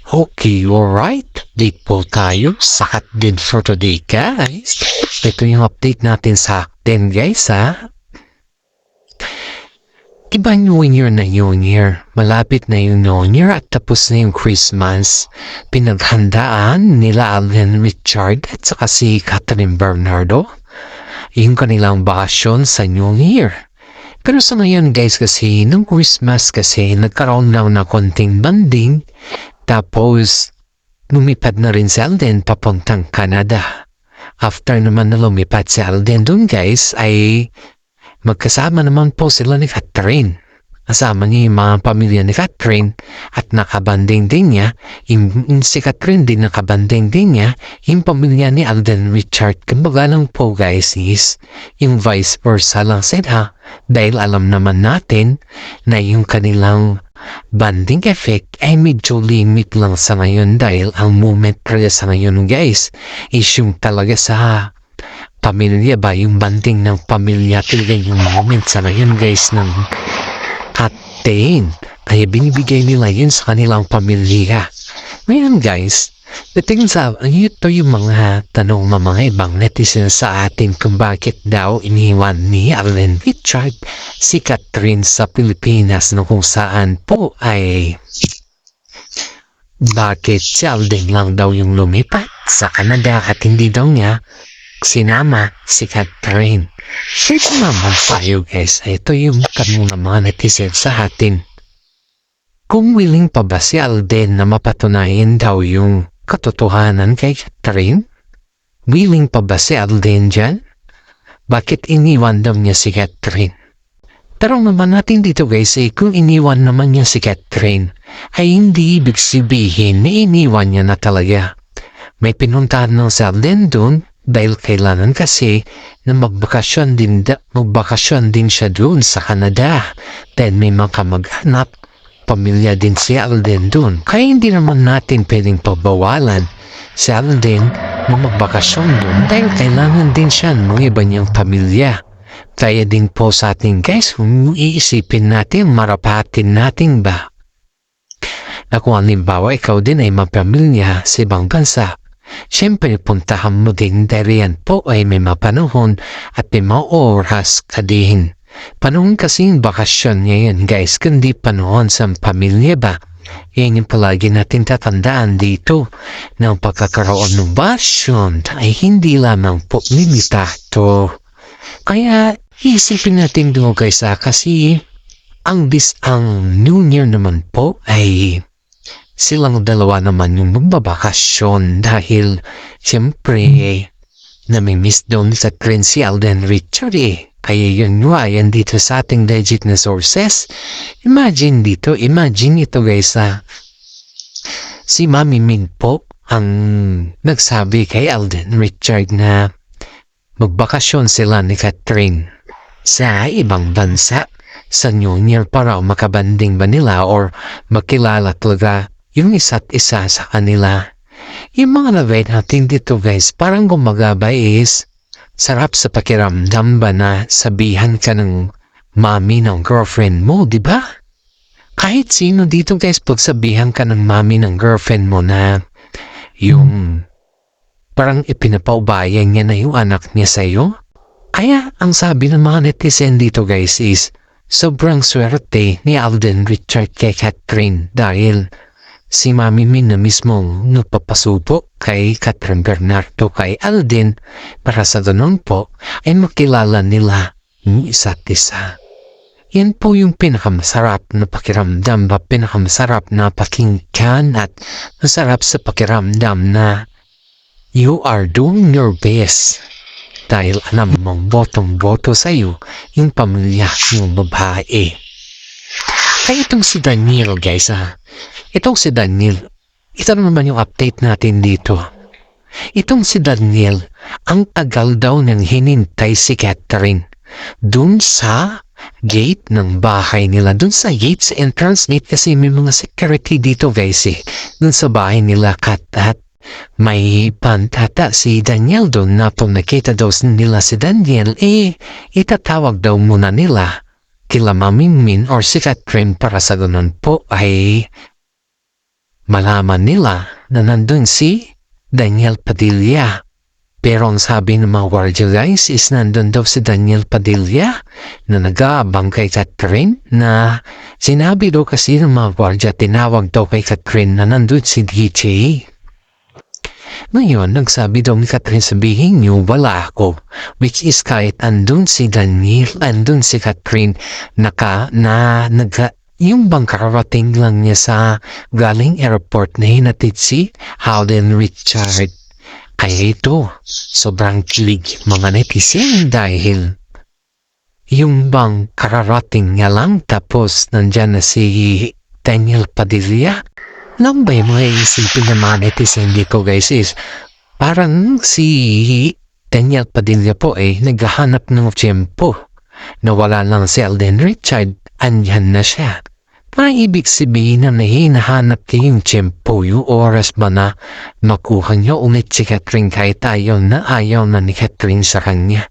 Okay, alright. Update po tayo. Sakat din for today, guys. Ito yung update natin sa atin, guys, ha? Diba New Year na New Year? Malapit na yung New Year at tapos na yung Christmas. Pinaghandaan nila Alden Richard at saka si Catherine Bernardo yung kanilang bakasyon sa New Year. Pero sa ngayon, guys, kasi nung Christmas kasi nagkaroon lang na konting banding. Tapos, lumipad na rin si Alden papuntang Canada. After naman na lumipad si Alden dun, guys, ay magkasama naman po sila ni Catherine. Kasama niya yung mga pamilya ni Catherine at nakabanding din niya. Si Catherine din nakabanding din niya yung pamilya ni Alden Richard. Kumbaga lang po, guys, is yung vice versa lang sila. Dahil alam naman natin na yung kanilang banding effect ay medyo limit lang sa ngayon dahil ang moment talaga sa ngayon, guys, is yung talaga sa pamilya ba, yung banding ng pamilya talaga yung moment sa ngayon, guys, ng Catherine. Kaya binibigay nila yun sa kanilang pamilya. Ngayon, guys, dating sa ito yung mga tanong ng mga ibang netizens sa atin kung bakit daw iniwan ni Alden Richard si Catherine sa Pilipinas no kung saan po ay bakit si Alden lang daw yung lumipat sa Canada at hindi daw niya sinama si Catherine. Ito naman tayo, guys. Ito yung tanong ng mga netizens sa atin. Kung willing pa ba si Alden na mapatunayan daw yung katotohanan kay Catherine? Willing pa ba si Alden dyan? Bakit iniwan daw niya si Catherine? Tarong naman natin dito, guys, kung iniwan naman niya si Catherine, ay hindi ibig sabihin na iniwan niya na talaga. May pinuntahan ng si Alden dun dahil kailangan kasi na magbakasyon din siya dun sa Canada. Then may mga maghanap pamilya din si Alden dun. Kaya hindi naman natin pwedeng pabawalan si Alden na magbakasyon dun dahil kailangan din siya ng iba niyang pamilya. Kaya din po sa ating, guys, kung iisipin natin, marapatin natin ba na kung halimbawa ikaw din ay mapamilya sa ibang bansa, siyempre puntahan mo din dahil yan po ay may mapanahon at may mga oras ka din. Panahon kasi yung bakasyon niya yan, guys, kundi panahon sa pamilya ba? Yan yung palagi natin tatandaan dito na ang pagkakaroon ng bakasyon ay hindi lamang po limitado. Kaya isipin natin doon, guys, kasi ang New Year naman po ay silang dalawa naman yung magbabakasyon dahil siyempre namimiss doon sa Catherine si Alden Richard Kaya yun nga, yan dito sa ating legit na sources. Imagine ito, guys, si Mami Min po ang nagsabi kay Alden Richard na magbakasyon sila ni Catherine sa ibang bansa sa New Year para makabanding ba nila or makilala talaga yung isa't isa sa kanila. Yung mga nabay natin dito, guys, parang gumagaba is sarap sa pakiramdam ba na sabihan ka ng mami ng girlfriend mo, di ba? Kahit sino dito, guys, pag sabihan ka ng mami ng girlfriend mo na yung parang ipinapaubayan niya na yung anak niya sa'yo. Kaya ang sabi ng mga netizen dito, guys, is sobrang swerte ni Alden Richard kay Catherine dahil si Mami Min na mismo nagpapasubo kay Catherine Bernardo kay Alden para sa ganun po ay makilala nila ng isa't isa. Yan po yung pinakamasarap na pakiramdam ba, pinakamasarap na pakinggan at masarap sa pakiramdam na you are doing your best dahil alam mong botong-boto sa'yo yung pamilya ng babae. Kaya itong si Daniel, guys, itong si Daniel, ito naman yung update natin dito. Itong si Daniel, ang tagal daw nang hinintay si Catherine dun sa gate ng bahay nila, dun sa gate sa entrance gate kasi may mga security dito, guys, dun sa bahay nila. At may pantata si Daniel doon na kung nakita daw nila si Daniel, itatawag daw muna nila kila Mami Min or si Catherine para sa ganun po ay malaman nila na nandun si Daniel Padilla. Pero ang sabi ng mga guardia guys is nandun daw si Daniel Padilla na nag-aabang kay Catherine, na sinabi daw kasi ng mga guardia, tinawag daw kay Catherine na nandun si DJ. Ngayon, nagsabi daw ni Catherine, sabihin niyo wala ako. Which is kahit andun si Daniel, andun si Catherine, yung bang kararating lang niya sa galing airport na hinatid si Alden Richard. Kaya ito, sobrang kilig mga netizen dahil yung bang kararating niya lang tapos nandyan na si Daniel Padilla. Nang ba yung mga isipin ng mga netizen dito guys is parang si Daniel Padilla po naghahanap ng tiyempo na wala lang si Alden Richard, andyan na siya. Parang ibig sabihin na hinahanap niya yung tiyempo, yung oras ba na makuha niya ulit si Catherine kahit ayaw na ni Catherine sa kanya.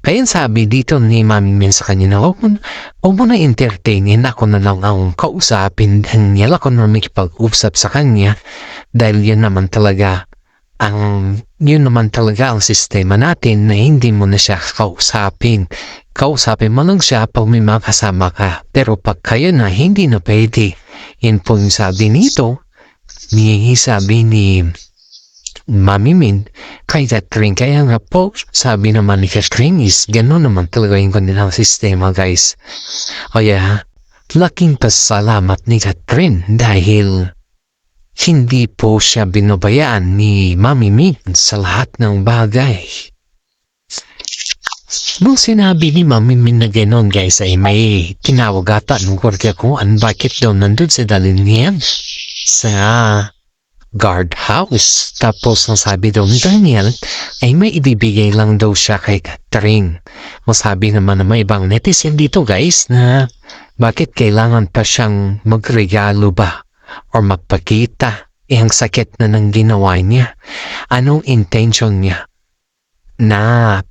Kaya sabi dito ni Mami Min sa kanya na huwag mo na entertainin, ako na lang ang kausapin Daniel, ako na makipag-usap sa kanya dahil yun naman talaga ang sistema natin na hindi mo na siya kausapin. Kausapin mo lang siya pag may mga kasama ka. Pero pag kayo na, hindi na pwede. Yan po yung sabi nito, sabi ni Mami Min kay Catherine. Kaya nga po, sabi naman ni Catherine is gano'n naman talaga yung kanilang sistema guys. Kaya, laking pasalamat ni Catherine dahil hindi po siya binabayaan ni Mami Min sa lahat ng bagay. Nung sinabi ni Mami Min na gano'n guys ay may tinawag ata nung kwartya ko bakit daw nandun si Daniel sa guardhouse. Tapos ang sabi daw ni Daniel ay may ibibigay lang daw siya kay Catherine. Masabi naman na may ibang netizen dito guys na bakit kailangan pa siyang magregalo ba or magpakita. Ang sakit na nang ginawa niya. Anong intention niya? Na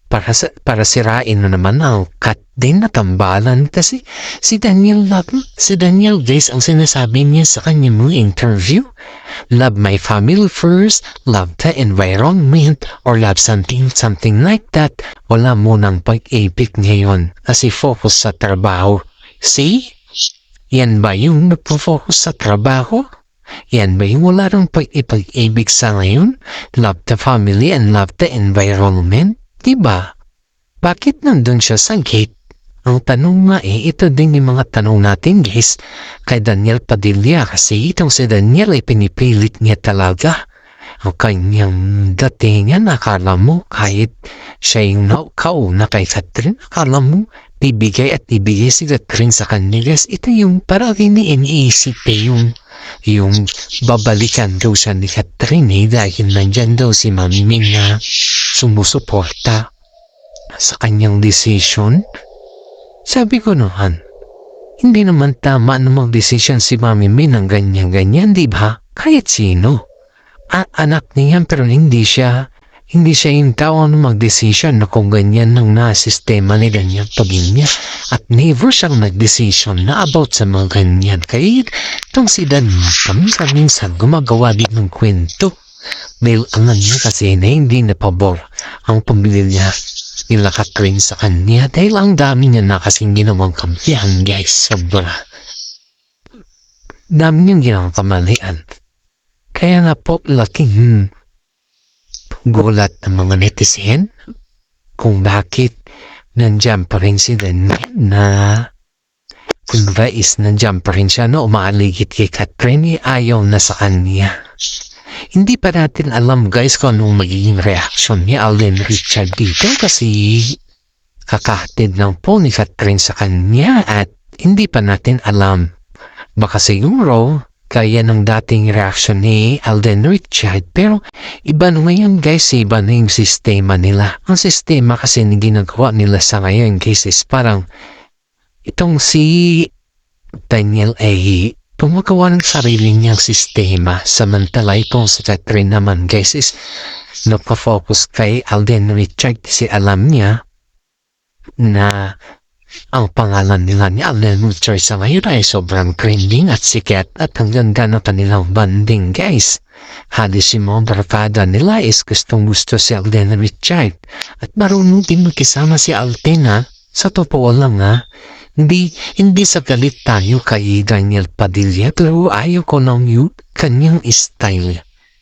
para sirain na naman ang kat din na tambalan kasi si Daniel guys ang sinasabi niya sa kanyang mga interview, love my family first, love the environment, or love something like that. Wala mo nang pag-ibig ngayon kasi focus sa trabaho. See? Yan ba yung nagpo-focus sa trabaho? Yan ba yung wala nang pag-ibig sa ngayon? Love the family and love the environment? Diba? Bakit nandun siya sa gate? Ang tanong nga ito din yung mga tanong natin guys kay Daniel Padilla kasi itong si Daniel ay pinipilit niya talaga ang kanyang datingan. Akala mo kahit siya yung kauna kay Catherine, akala mo bibigay si Catherine sa kanya guys. Ito yung parang iniisip yung babalikan daw siya ni Catherine dahil nandyan daw si Mami Min na sumusuporta sa kanyang decision. Sabi ko naman, hindi naman tama na mag-decision si Mami Min ng ganyan-ganyan, di ba? Kahit sino. Anak niya pero hindi siya yung tao na mag-decision na kung ganyan ng na-sistema ni Daniel Padilla. At never siyang nag-decision na about sa mga ganyan. Kaya itong si Daniel minsan gumagawa din ng kwento. Dahil ang niya kasi na hindi na pabor ang pamilya nila Catherine sa kanya dahil ang dami niya na kasing ginawang kampihan guys. Sobra. Dami niyang ginawang kamalian. Kaya nga po laking gulat ng mga netizen kung bakit nandiyan pa rin si Daniel na kung ba is nandiyan pa rin siya na umaaligid kay Catherine, ayaw na sa kanya. Hindi pa natin alam guys kung anong magiging reaction ni Alden Richard dito kasi kakahatid lang po ni Catherine sa kanya at hindi pa natin alam. Baka siguro kaya ng dating reaction ni Alden Richard pero iba na ngayon guys, iba na yung sistema nila. Ang sistema kasi na ginagawa nila sa ngayon guys is parang itong si Daniel ay gumagawa ng sarili niyang sistema samantala itong si Catherine naman guys is nagpa-focus kay Alden Richard kasi alam niya na Ang pangalan nila ni Alden Richards sa ngayon ay sobrang trending at sikat at ang ganda ng kanilang banding guys. Hadisimo ang barkada nila is gustong-gusto si Alden Richards at marunong din magkisama si Alden ha. Sa totoo lang ha, hindi sa galit tayo kay Daniel Padilla pero ayaw ko ng kanyang style.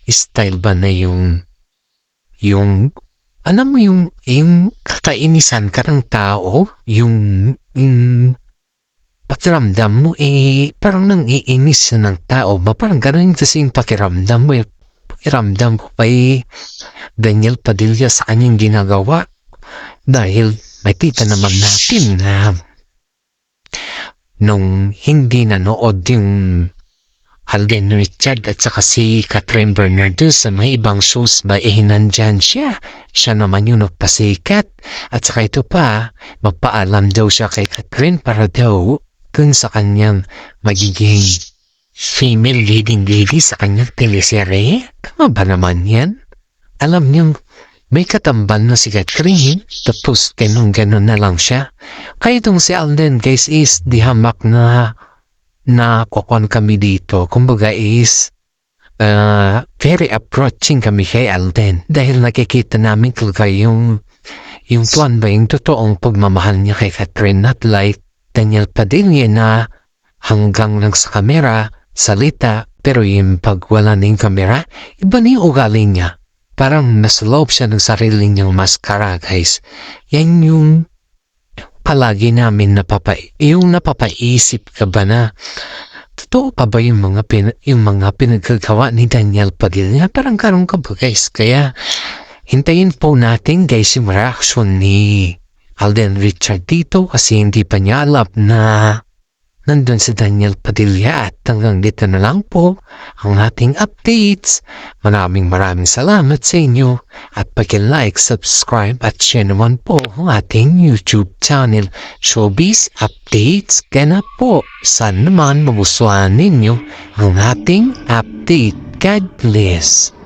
Style ba na yung alam mo yung kakainisan ka ng tao, yung pakiramdam mo parang nang iinis ng tao ba? Parang ganun kasing pakiramdam mo pakiramdam ko kay Daniel Padilla sa kanyang ginagawa. Dahil makita naman natin na nung hindi nanood yung Alden Richards at saka si Catherine Bernardo sa mga ibang shows ba nandyan siya. Siya naman yung nagpasikat. At saka ito pa, magpaalam daw siya kay Catherine para daw dun sa kanyang magiging female leading lady sa kanyang teleserye. Tama ba naman yan? Alam niyo, may katambal na si Catherine, tapos ganun na lang siya. Kaya itong si Alden guys is di hamak na kukuhan kami dito. Kumbaga is very approaching kami kay Alden dahil nakikita namin talaga yung tuwan ba yung totoong pagmamahal niya kay Catherine, not like Daniel Padilla na hanggang lang sa kamera salita pero yung pag wala na yung kamera iba na yung ugali niya, parang nasa loob siya ng sarili niyang maskara guys. Yan yung palagi namin napapaisip ka ba na totoo pa ba yung mga pinagkagawa ni Daniel Padilla? Parang karon ka ba guys? Kaya hintayin po natin guys yung reaction ni Alden Richards dito kasi hindi pa niya alam na nandun si Daniel Padilla at hanggang dito na lang po ang ating updates. Maraming salamat sa inyo at pag-like, subscribe at share naman po ang ating YouTube channel Showbiz Updates. Kaya na po, sana naman magustuhan ninyo ang ating update. God bless.